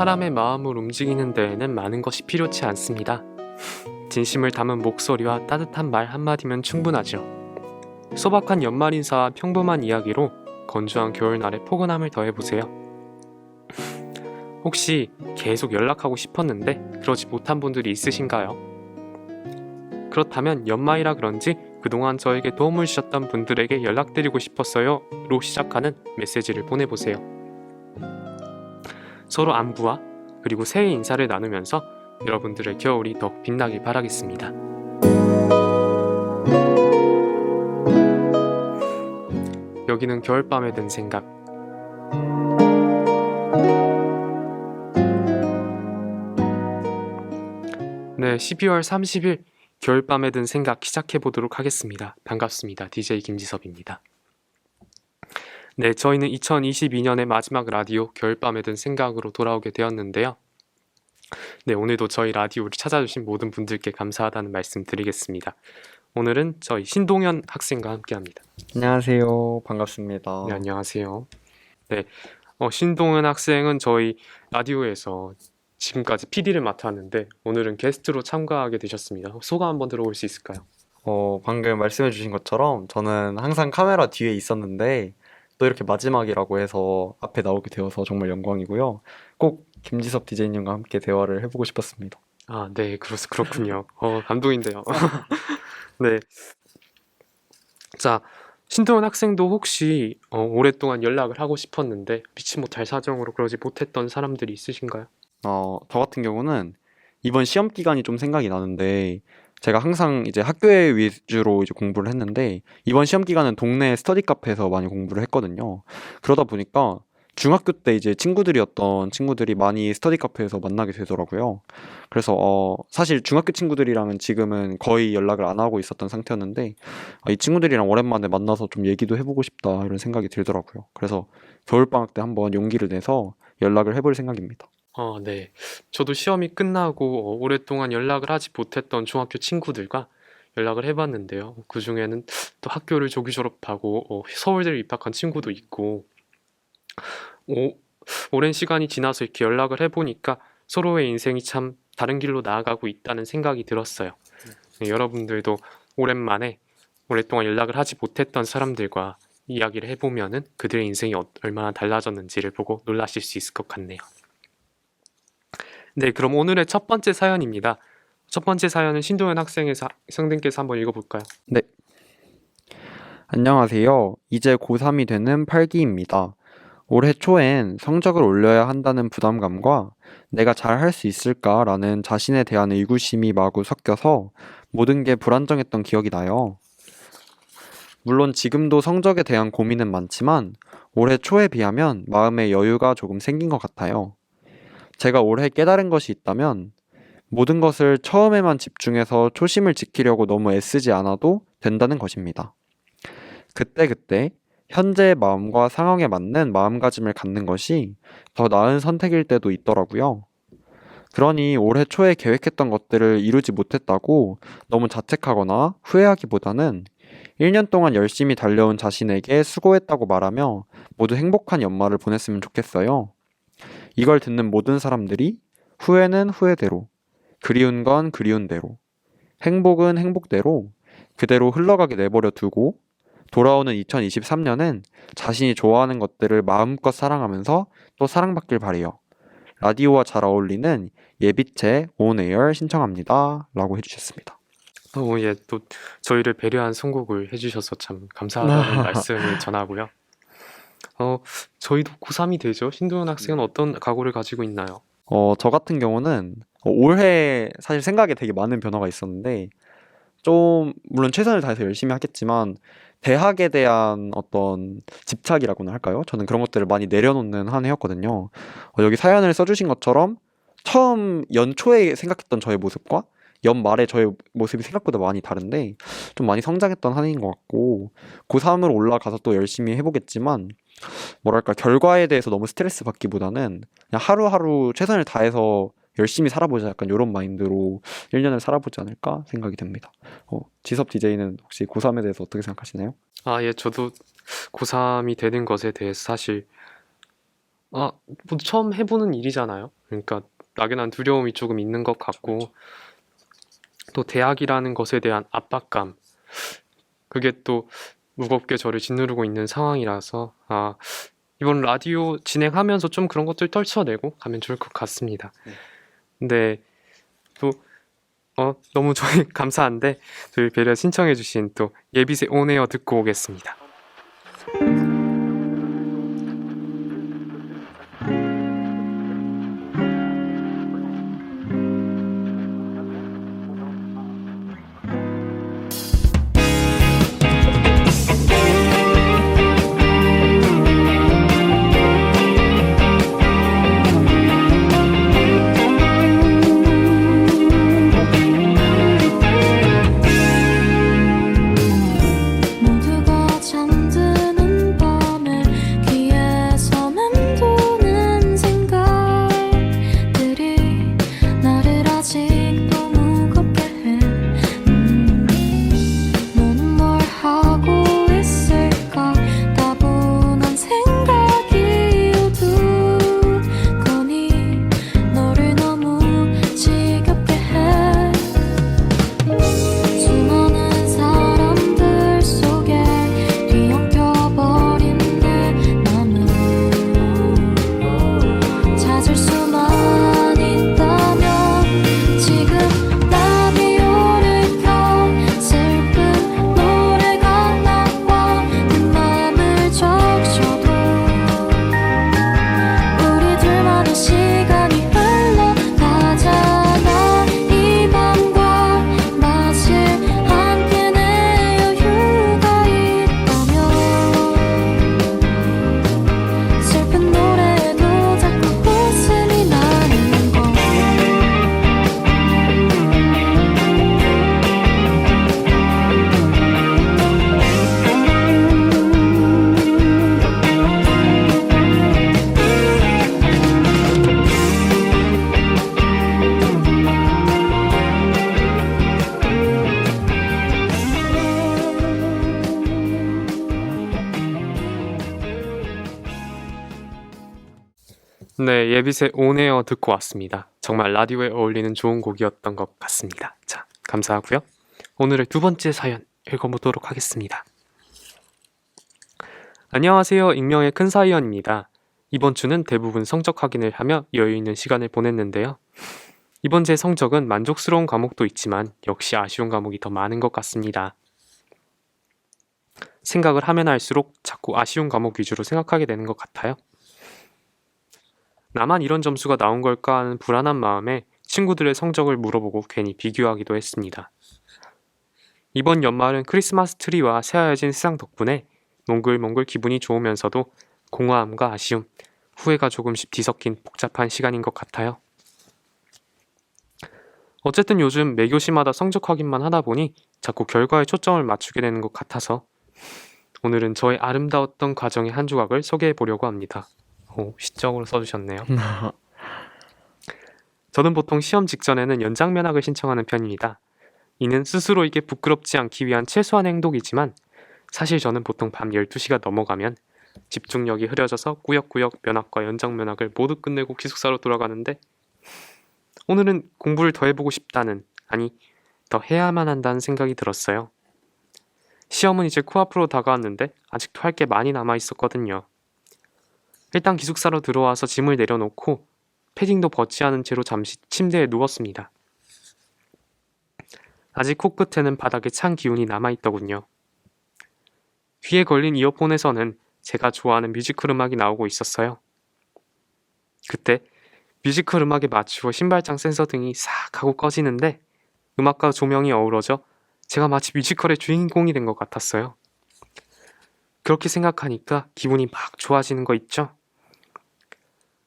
사람의 마음을 움직이는 데에는 많은 것이 필요치 않습니다. 진심을 담은 목소리와 따뜻한 말 한마디면 충분하죠. 소박한 연말 인사와 평범한 이야기로 건조한 겨울날에 포근함을 더해보세요. 혹시 계속 연락하고 싶었는데 그러지 못한 분들이 있으신가요? 그렇다면 연말이라 그런지 그동안 저에게 도움을 주셨던 분들에게 연락드리고 싶었어요 로 시작하는 메시지를 보내보세요. 서로 안부와 그리고 새해 인사를 나누면서 여러분들의 겨울이 더욱 빛나길 바라겠습니다. 여기는 겨울밤에 든 생각. 네, 12월 30일 겨울밤에 든 생각 시작해보도록 하겠습니다. 반갑습니다. DJ 김지섭입니다. 네, 저희는 2022년의 마지막 라디오 겨울밤에 든 생각으로 돌아오게 되었는데요. 네, 오늘도 저희 라디오를 찾아주신 모든 분들께 감사하다는 말씀 드리겠습니다. 오늘은 저희 신동현 학생과 함께합니다. 안녕하세요. 반갑습니다. 네, 안녕하세요. 네, 신동현 학생은 저희 라디오에서 지금까지 PD를 맡았는데 오늘은 게스트로 참가하게 되셨습니다. 소감 한번 들어볼 수 있을까요? 방금 말씀해주신 것처럼 저는 항상 카메라 뒤에 있었는데 또 이렇게 마지막이라고 해서 앞에 나오게 되어서 정말 영광이고요. 꼭 김지섭 DJ님과 함께 대화를 해보고 싶었습니다. 아, 네, 그렇군요. 감동인데요. 네, 자, 신동현 학생도 혹시 오랫동안 연락을 하고 싶었는데 피치 못할 사정으로 그러지 못했던 사람들이 있으신가요? 저 같은 경우는 이번 시험 기간이 좀 생각이 나는데 제가 항상 이제 학교에 위주로 이제 공부를 했는데 이번 시험 기간은 동네 스터디 카페에서 많이 공부를 했거든요. 그러다 보니까 중학교 때 이제 친구들이었던 친구들이 많이 스터디 카페에서 만나게 되더라고요. 그래서 사실 중학교 친구들이랑은 지금은 거의 연락을 안 하고 있었던 상태였는데 이 친구들이랑 오랜만에 만나서 좀 얘기도 해보고 싶다 이런 생각이 들더라고요. 그래서 겨울방학 때 한번 용기를 내서 연락을 해볼 생각입니다. 네. 저도 시험이 끝나고 오랫동안 연락을 하지 못했던 중학교 친구들과 연락을 해봤는데요. 그 중에는 또 학교를 조기 졸업하고 서울대를 입학한 친구도 있고 오, 오랜 시간이 지나서 이렇게 연락을 해보니까 서로의 인생이 참 다른 길로 나아가고 있다는 생각이 들었어요. 네, 여러분들도 오랜만에 오랫동안 연락을 하지 못했던 사람들과 이야기를 해보면은 그들의 인생이 얼마나 달라졌는지를 보고 놀라실 수 있을 것 같네요. 네, 그럼 오늘의 첫 번째 사연입니다. 첫 번째 사연은 신도현 학생님께서 한번 읽어볼까요? 네. 안녕하세요. 이제 고3이 되는 8기입니다. 올해 초엔 성적을 올려야 한다는 부담감과 내가 잘 할 수 있을까라는 자신에 대한 의구심이 마구 섞여서 모든 게 불안정했던 기억이 나요. 물론 지금도 성적에 대한 고민은 많지만 올해 초에 비하면 마음의 여유가 조금 생긴 것 같아요. 제가 올해 깨달은 것이 있다면 모든 것을 처음에만 집중해서 초심을 지키려고 너무 애쓰지 않아도 된다는 것입니다. 그때그때 현재의 마음과 상황에 맞는 마음가짐을 갖는 것이 더 나은 선택일 때도 있더라고요. 그러니 올해 초에 계획했던 것들을 이루지 못했다고 너무 자책하거나 후회하기보다는 1년 동안 열심히 달려온 자신에게 수고했다고 말하며 모두 행복한 연말을 보냈으면 좋겠어요. 이걸 듣는 모든 사람들이 후회는 후회대로, 그리운 건 그리운 대로, 행복은 행복대로 그대로 흘러가게 내버려 두고 돌아오는 2023년은 자신이 좋아하는 것들을 마음껏 사랑하면서 또 사랑받길 바래요. 라디오와 잘 어울리는 예비체 온에어 신청합니다. 라고 해주셨습니다. 예, 또 저희를 배려한 선곡을 해주셔서 참 감사하다는 말씀을 전하고요. 저희도 고3이 되죠. 신도현 학생은 어떤 각오를 가지고 있나요? 저 같은 경우는 올해 사실 생각에 되게 많은 변화가 있었는데 좀 물론 최선을 다해서 열심히 하겠지만 대학에 대한 어떤 집착이라고나 할까요? 저는 그런 것들을 많이 내려놓는 한 해였거든요. 여기 사연을 써주신 것처럼 처음 연초에 생각했던 저의 모습과 연말에 저의 모습이 생각보다 많이 다른데 좀 많이 성장했던 한 해인 것 같고 고3으로 올라가서 또 열심히 해보겠지만 뭐랄까 결과에 대해서 너무 스트레스 받기보다는 그냥 하루하루 최선을 다해서 열심히 살아보자 약간 이런 마인드로 1년을 살아보지 않을까 생각이 듭니다. 지섭 DJ는 혹시 고3에 대해서 어떻게 생각하시나요? 예, 저도 고3이 되는 것에 대해서 사실 뭐 처음 해보는 일이잖아요. 그러니까 막연한 두려움이 조금 있는 것 같고, 또 대학이라는 것에 대한 압박감, 그게 또 무겁게 저를 짓누르고 있는 상황이라서, 이번 라디오 진행하면서 좀 그런 것들 떨쳐내고 가면 좋을 것 같습니다. 근데 또 너무 저희 감사한데 저희 배려 신청해주신 또 예비새 온에어 듣고 오겠습니다. 모두가 잠드는 밤에 귀에서 맴도는 생각들이 나를 아직도 무겁게 해. 너는 뭘 하고 있을까? 따분한 생각이 오두거니 너를 너무 지겹게 해. 수많은 사람들 속에 뒤엉켜버린 내 맘을 찾을 수만 있다면 지금 라디오를 켜 슬픈 노래가 나와 내 맘을 적셔도 우리 둘만의 시간이 흘러가잖아. 이 밤과 마치 함께 내 여유가 있다면 슬픈 노래에도 자꾸 웃음이 나는 걸. 네, 예비새 온에어 듣고 왔습니다. 정말 라디오에 어울리는 좋은 곡이었던 것 같습니다. 자, 감사하고요. 오늘의 두 번째 사연 읽어보도록 하겠습니다. 안녕하세요. 익명의 큰 사이언입니다. 이번 주는 대부분 성적 확인을 하며 여유 있는 시간을 보냈는데요. 이번 제 성적은 만족스러운 과목도 있지만 역시 아쉬운 과목이 더 많은 것 같습니다. 생각을 하면 할수록 자꾸 아쉬운 과목 위주로 생각하게 되는 것 같아요. 나만 이런 점수가 나온 걸까 하는 불안한 마음에 친구들의 성적을 물어보고 괜히 비교하기도 했습니다. 이번 연말은 크리스마스 트리와 새하얘진 세상 덕분에 몽글몽글 기분이 좋으면서도 공허함과 아쉬움, 후회가 조금씩 뒤섞인 복잡한 시간인 것 같아요. 어쨌든 요즘 매교시마다 성적 확인만 하다 보니 자꾸 결과에 초점을 맞추게 되는 것 같아서 오늘은 저의 아름다웠던 과정의 한 조각을 소개해 보려고 합니다. 시적으로 써주셨네요. 저는 보통 시험 직전에는 연장 면학을 신청하는 편입니다. 이는 스스로에게 부끄럽지 않기 위한 최소한의 행동이지만 사실 저는 보통 밤 12시가 넘어가면 집중력이 흐려져서 꾸역꾸역 면학과 연장 면학을 모두 끝내고 기숙사로 돌아가는데 오늘은 공부를 더 해보고 싶다는, 아니 더 해야만 한다는 생각이 들었어요. 시험은 이제 코앞으로 다가왔는데 아직도 할 게 많이 남아 있었거든요. 일단 기숙사로 들어와서 짐을 내려놓고 패딩도 벗지 않은 채로 잠시 침대에 누웠습니다. 아직 코끝에는 바닥에 찬 기운이 남아있더군요. 귀에 걸린 이어폰에서는 제가 좋아하는 뮤지컬 음악이 나오고 있었어요. 그때 뮤지컬 음악에 맞추어 신발장 센서 등이 싹 하고 꺼지는데 음악과 조명이 어우러져 제가 마치 뮤지컬의 주인공이 된 것 같았어요. 그렇게 생각하니까 기분이 막 좋아지는 거 있죠?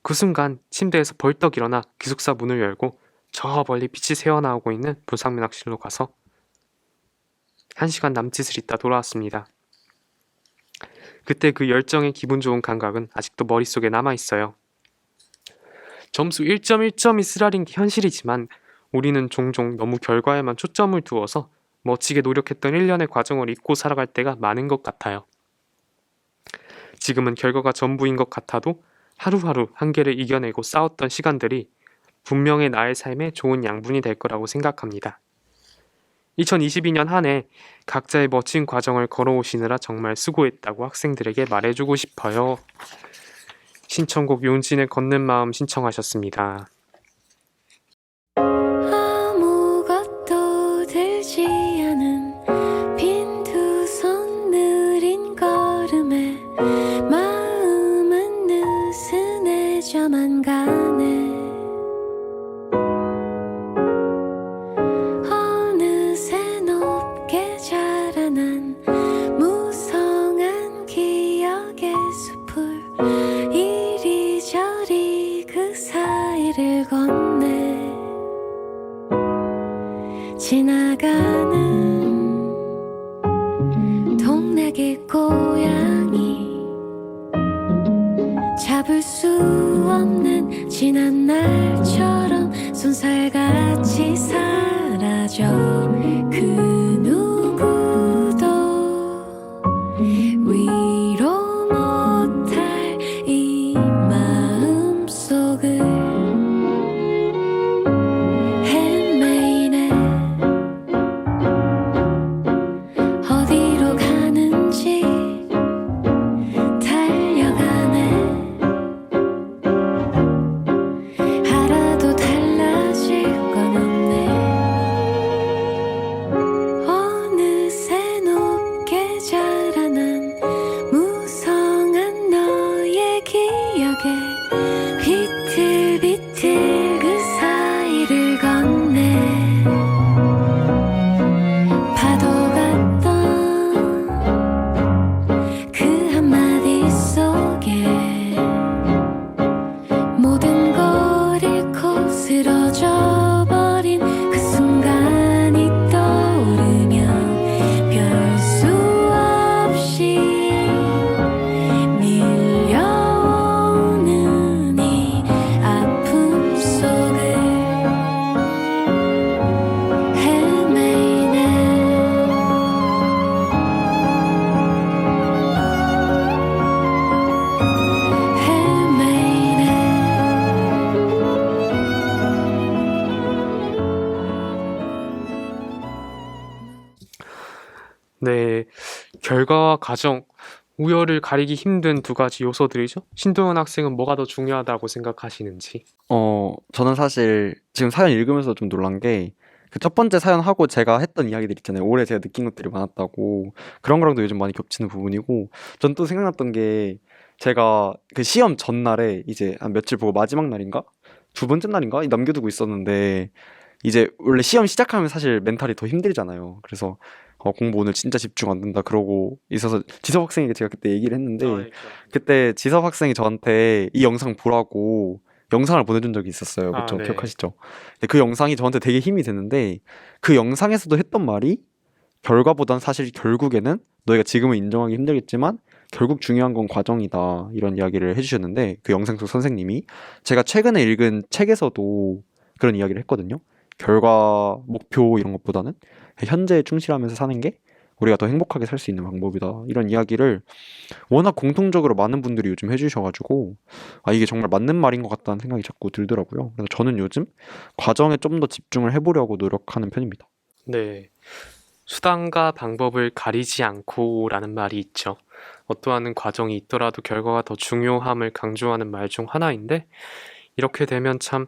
그 순간 침대에서 벌떡 일어나 기숙사 문을 열고 저 멀리 빛이 새어나오고 있는 부상면학실로 가서 1시간 남짓을 있다 돌아왔습니다. 그때 그 열정의 기분 좋은 감각은 아직도 머릿속에 남아있어요. 점수 1.1점이 쓰라린 게 현실이지만 우리는 종종 너무 결과에만 초점을 두어서 멋지게 노력했던 1년의 과정을 잊고 살아갈 때가 많은 것 같아요. 지금은 결과가 전부인 것 같아도 하루하루 한계를 이겨내고 싸웠던 시간들이 분명히 나의 삶에 좋은 양분이 될 거라고 생각합니다. 2022년 한 해 각자의 멋진 과정을 걸어오시느라 정말 수고했다고 학생들에게 말해주고 싶어요. 신청곡 윤진의 걷는 마음 신청하셨습니다. 아무것도 들지 않은 빈 두 손 느린 걸음에 마음은 느슨해져만 가네. 어느새 높게 자라난 무성한 기억의 숲을 이리저리 그 사이를 걷네. 지나가는 동네길 고양이 잡을 수 없는 지난 날처럼 손살같이 사라져. 그 누구도 위로 못할 이 마음속을 헤매이네. 어디로 가는지 달려가네. 하나도 달라질 건 없네. 어느새 높게 자라난 무성한 너의 기억에 비틀비틀 그 사이를 걷네. 파도 같던 그 한마디 속에 모든 걸 잃고 쓰러져 버린 그 순간이 떠오르면 별 수 없이 밀려오는 이 아픔 속을 헤매이네. 네, 결과와 과정, 우열을 가리기 힘든 두 가지 요소들이죠. 신동현 학생은 뭐가 더 중요하다고 생각하시는지. 저는 사실 지금 사연 읽으면서 좀 놀란 게 그 첫 번째 사연 하고 제가 했던 이야기들 있잖아요. 올해 제가 느낀 것들이 많았다고. 그런 거랑도 요즘 많이 겹치는 부분이고, 전 또 생각났던 게 제가 그 시험 전날에 이제 한 며칠 보고 마지막 날인가? 두 번째 날인가? 남겨두고 있었는데 이제 원래 시험 시작하면 사실 멘탈이 더 힘들잖아요. 그래서 공부 오늘 진짜 집중 안 된다 그러고 있어서 지섭 학생에게 제가 그때 얘기를 했는데 그때 지섭 학생이 저한테 이 영상 보라고 영상을 보내준 적이 있었어요. 그쵸? 네. 기억하시죠? 근데 그 영상이 저한테 되게 힘이 됐는데 그 영상에서도 했던 말이 결과보단 사실 결국에는 너희가 지금은 인정하기 힘들겠지만 결국 중요한 건 과정이다 이런 이야기를 해주셨는데 그 영상 속 선생님이 제가 최근에 읽은 책에서도 그런 이야기를 했거든요. 결과, 목표 이런 것보다는 현재에 충실하면서 사는 게 우리가 더 행복하게 살 수 있는 방법이다 이런 이야기를 워낙 공통적으로 많은 분들이 요즘 해주셔가지고 이게 정말 맞는 말인 것 같다는 생각이 자꾸 들더라고요. 그래서 저는 요즘 과정에 좀 더 집중을 해보려고 노력하는 편입니다. 네, 수단과 방법을 가리지 않고라는 말이 있죠. 어떠한 과정이 있더라도 결과가 더 중요함을 강조하는 말 중 하나인데 이렇게 되면 참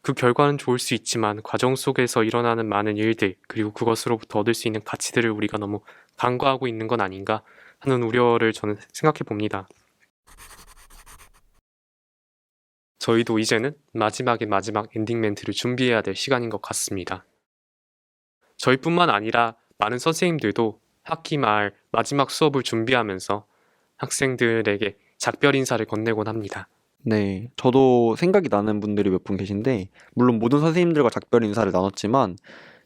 그 결과는 좋을 수 있지만 과정 속에서 일어나는 많은 일들 그리고 그것으로부터 얻을 수 있는 가치들을 우리가 너무 간과하고 있는 건 아닌가 하는 우려를 저는 생각해 봅니다. 저희도 이제는 마지막에 마지막 엔딩 멘트를 준비해야 될 시간인 것 같습니다. 저희뿐만 아니라 많은 선생님들도 학기 말 마지막 수업을 준비하면서 학생들에게 작별 인사를 건네곤 합니다. 네, 저도 생각이 나는 분들이 몇 분 계신데 물론 모든 선생님들과 작별 인사를 나눴지만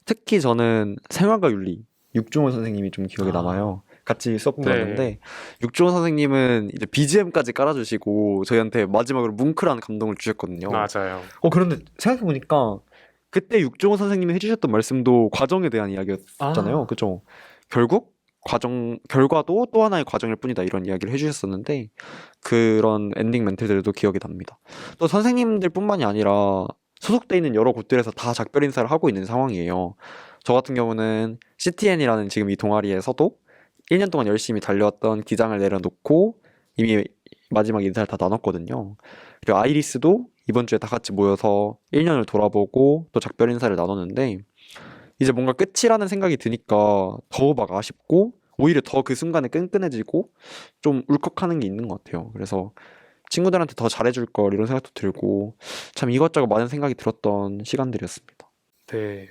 특히 저는 생활과 윤리 육중호 선생님이 좀 기억에 남아요. 같이 수업 들었는데 육중호 선생님은 이제 BGM까지 깔아주시고 저희한테 마지막으로 뭉클한 감동을 주셨거든요. 맞아요. 그런데 생각해보니까 그때 육중호 선생님이 해주셨던 말씀도 과정에 대한 이야기였잖아요. 그죠? 결국 결과도 또 하나의 과정일 뿐이다 이런 이야기를 해주셨었는데 그런 엔딩 멘트들도 기억이 납니다. 또 선생님들 뿐만이 아니라 소속돼 있는 여러 곳들에서 다 작별 인사를 하고 있는 상황이에요. 저 같은 경우는 CTN이라는 지금 이 동아리에서도 1년 동안 열심히 달려왔던 기장을 내려놓고 이미 마지막 인사를 다 나눴거든요. 그리고 아이리스도 이번 주에 다 같이 모여서 1년을 돌아보고 또 작별 인사를 나눴는데 이제 뭔가 끝이라는 생각이 드니까 더 막 아쉽고 오히려 더 그 순간에 끈끈해지고 좀 울컥하는 게 있는 것 같아요. 그래서 친구들한테 더 잘해줄 걸 이런 생각도 들고 참 이것저것 많은 생각이 들었던 시간들이었습니다. 네.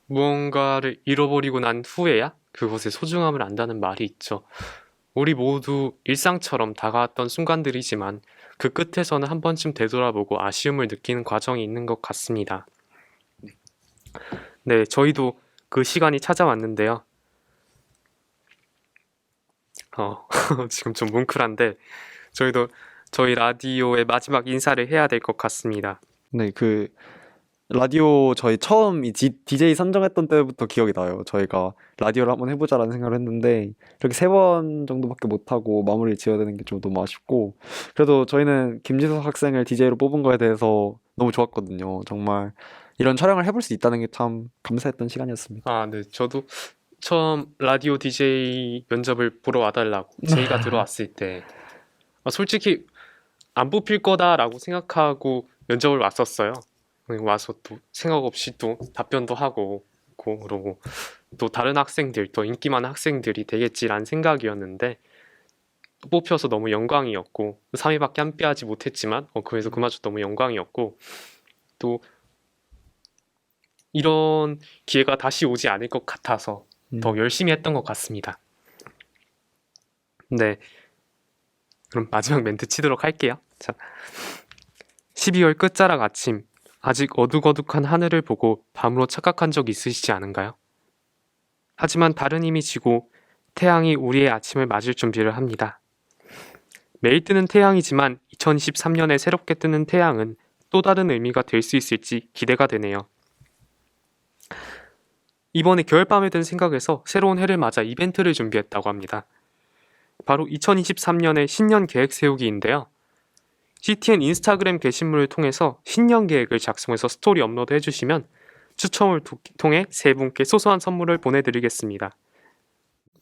무언가를 잃어버리고 난 후에야 그것의 소중함을 안다는 말이 있죠. 우리 모두 일상처럼 다가왔던 순간들이지만 그 끝에서는 한 번쯤 되돌아보고 아쉬움을 느끼는 과정이 있는 것 같습니다. 네, 저희도 그 시간이 찾아왔는데요. 지금 좀 뭉클한데 저희도 저희 라디오의 마지막 인사를 해야 될 것 같습니다. 네, 그 라디오 저희 처음 이 DJ 선정했던 때부터 기억이 나요. 저희가 라디오를 한번 해보자라는 생각을 했는데 이렇게 3번 정도밖에 못하고 마무리를 지어야 되는 게 좀 너무 아쉽고 그래도 저희는 김지석 학생을 DJ로 뽑은 거에 대해서 너무 좋았거든요. 정말 이런 촬영을 해볼 수 있다는 게 참 감사했던 시간이었습니다. 아, 네. 저도 처음 라디오 DJ 면접을 보러 와달라고 제의가 들어왔을 때 솔직히 안 뽑힐 거다라고 생각하고 면접을 왔었어요. 와서 또 생각 없이 또 답변도 하고 그러고 또 다른 학생들, 또 인기 많은 학생들이 되겠지라는 생각이었는데 또 뽑혀서 너무 영광이었고 3위밖에 함께하지 못했지만 그래서 그마저 너무 영광이었고 또 이런 기회가 다시 오지 않을 것 같아서 더 열심히 했던 것 같습니다. 네, 그럼 마지막 멘트 치도록 할게요. 자, 12월 끝자락 아침, 아직 어둑어둑한 하늘을 보고 밤으로 착각한 적 있으시지 않은가요? 하지만 다른 힘이 지고 태양이 우리의 아침을 맞을 준비를 합니다. 매일 뜨는 태양이지만 2023년에 새롭게 뜨는 태양은 또 다른 의미가 될 수 있을지 기대가 되네요. 이번에 겨울밤에 든 생각에서 새로운 해를 맞아 이벤트를 준비했다고 합니다. 바로 2023년의 신년 계획 세우기인데요. CTN 인스타그램 게시물을 통해서 신년 계획을 작성해서 스토리 업로드 해주시면 추첨을 통해 3분께 소소한 선물을 보내드리겠습니다.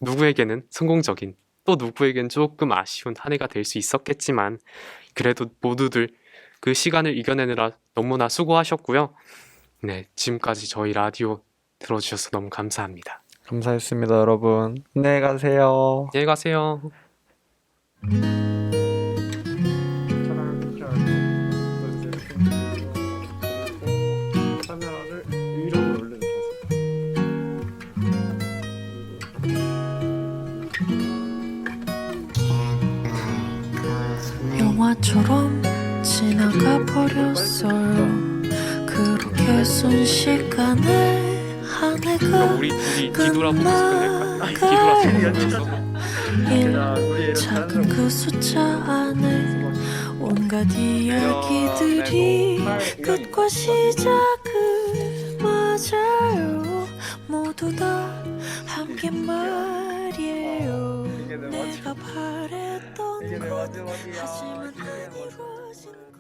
누구에게는 성공적인, 또 누구에겐 조금 아쉬운 한 해가 될 수 있었겠지만 그래도 모두들 그 시간을 이겨내느라 너무나 수고하셨고요. 네, 지금까지 저희 라디오 들어주셔서 너무 감사합니다. 감사했습니다, 여러분. 안녕히 가세요. 안녕히 가세요. 카메라를 위로 올려주세요. 영화처럼 지나가 버렸어요. 그렇게 순식간에 한 그럼 해가 우리 둘이 뒤돌아보면서 끝낼까요? 아니, 뒤돌아보면서 작은 그 숫자 안에 온갖 이야기들이 끝과 시작을 맞아요. 모두 다 함께 말이에요. 내가 바랬던 것 하지만 안 이루어진 것